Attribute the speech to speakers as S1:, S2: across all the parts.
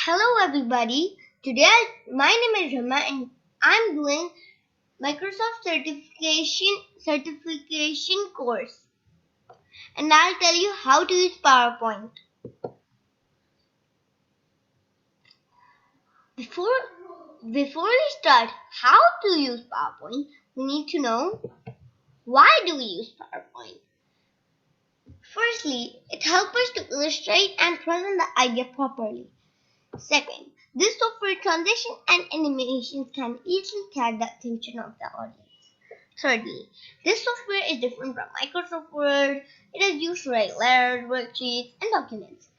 S1: Hello everybody. Today my name is Rama and I'm doing Microsoft certification course. And I'll tell you how to use PowerPoint. Before we start how to use PowerPoint, we need to know why do we use PowerPoint. Firstly, it helps us to illustrate and present the idea properly. Second, this software transition and animations can easily catch the attention of the audience. Thirdly, this software is different from Microsoft Word. It is used to write letters, worksheets, and documents.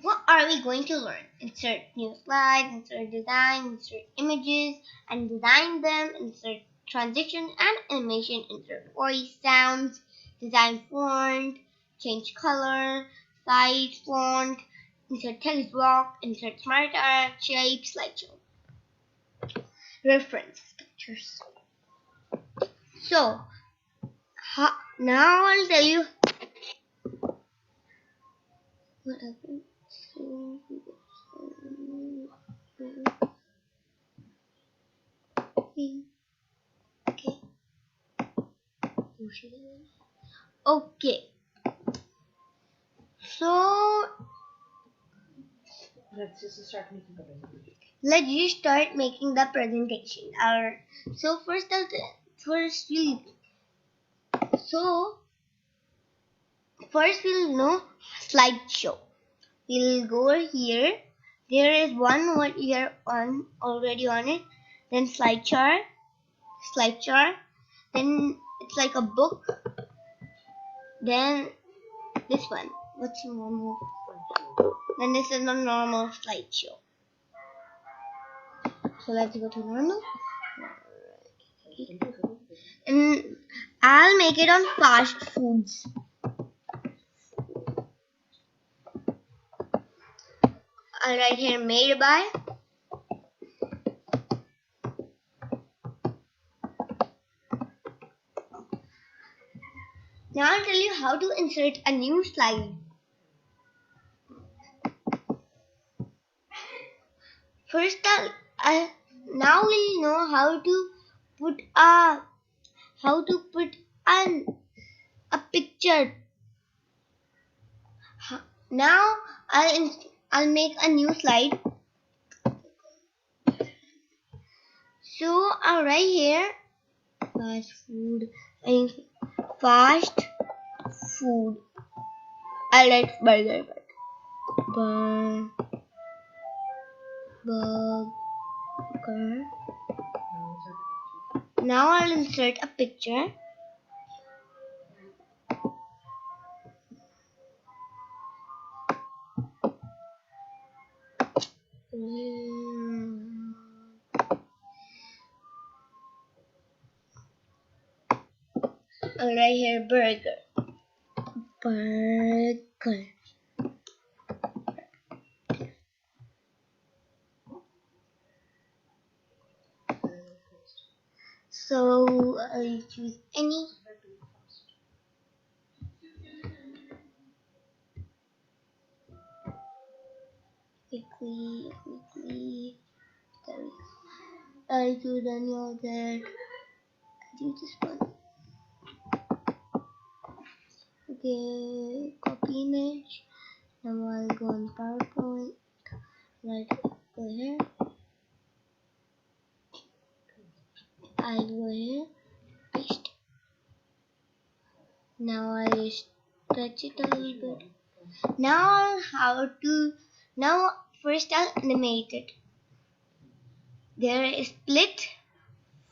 S1: What are we going to learn? Insert new slides, insert design, insert images, and design them, insert transition and animation, insert voice, sounds, design font, change color, size, font, insert text block, insert smart art, shape, slideshow. Reference pictures. So, now I'll tell you what happened. Okay. So let's just start making the presentation. Let's just start making the presentation. First we'll know slideshow. We'll go here. There is one over here already on it. Then slideshow. Then it's like a book. Then this one. What's normal? Then this is a normal slideshow. So let's go to normal. And I'll make it on fast foods. I'll write here made by. Now I'll tell you how to insert a new slide. First, now we'll know how to put a picture. Now I'll make a new slide. So I'll write here fast food. I'll write burger. Burger. Now I'll insert a picture. I'll write here burger. So I'll choose any. Quickly. I'll choose any of that. I'll choose this one. Okay, copy image. Now I'll go on PowerPoint. Right, go here. I'll go here. Paste. Now I'll stretch it a little bit. Now first I'll animate it. There is split,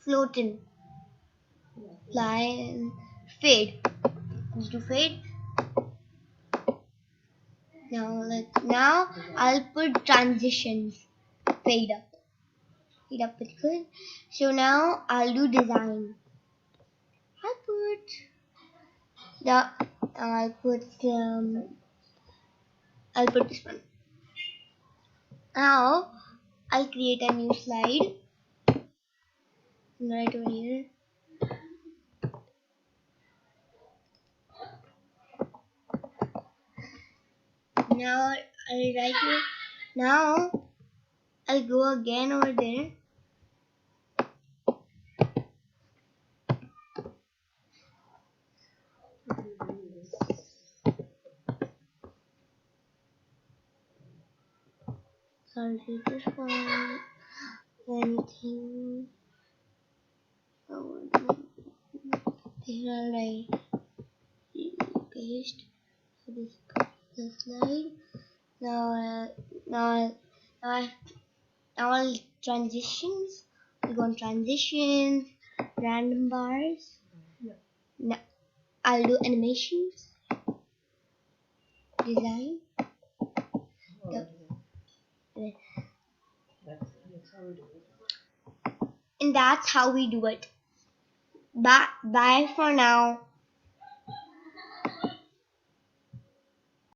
S1: floating, line, fade. Let's do fade. Now I'll put transitions. Fade up is good. So now I'll do design. I'll put this one. Now I'll create a new slide right over here. Now I'll write you. Now I'll go again over there. I'll do this one. Anything. Here I'll write paste. So this the slide. Now, now, now, all transitions. We go on transitions, random bars. Now, I'll do animations, design. And that's how we do it. Bye for now.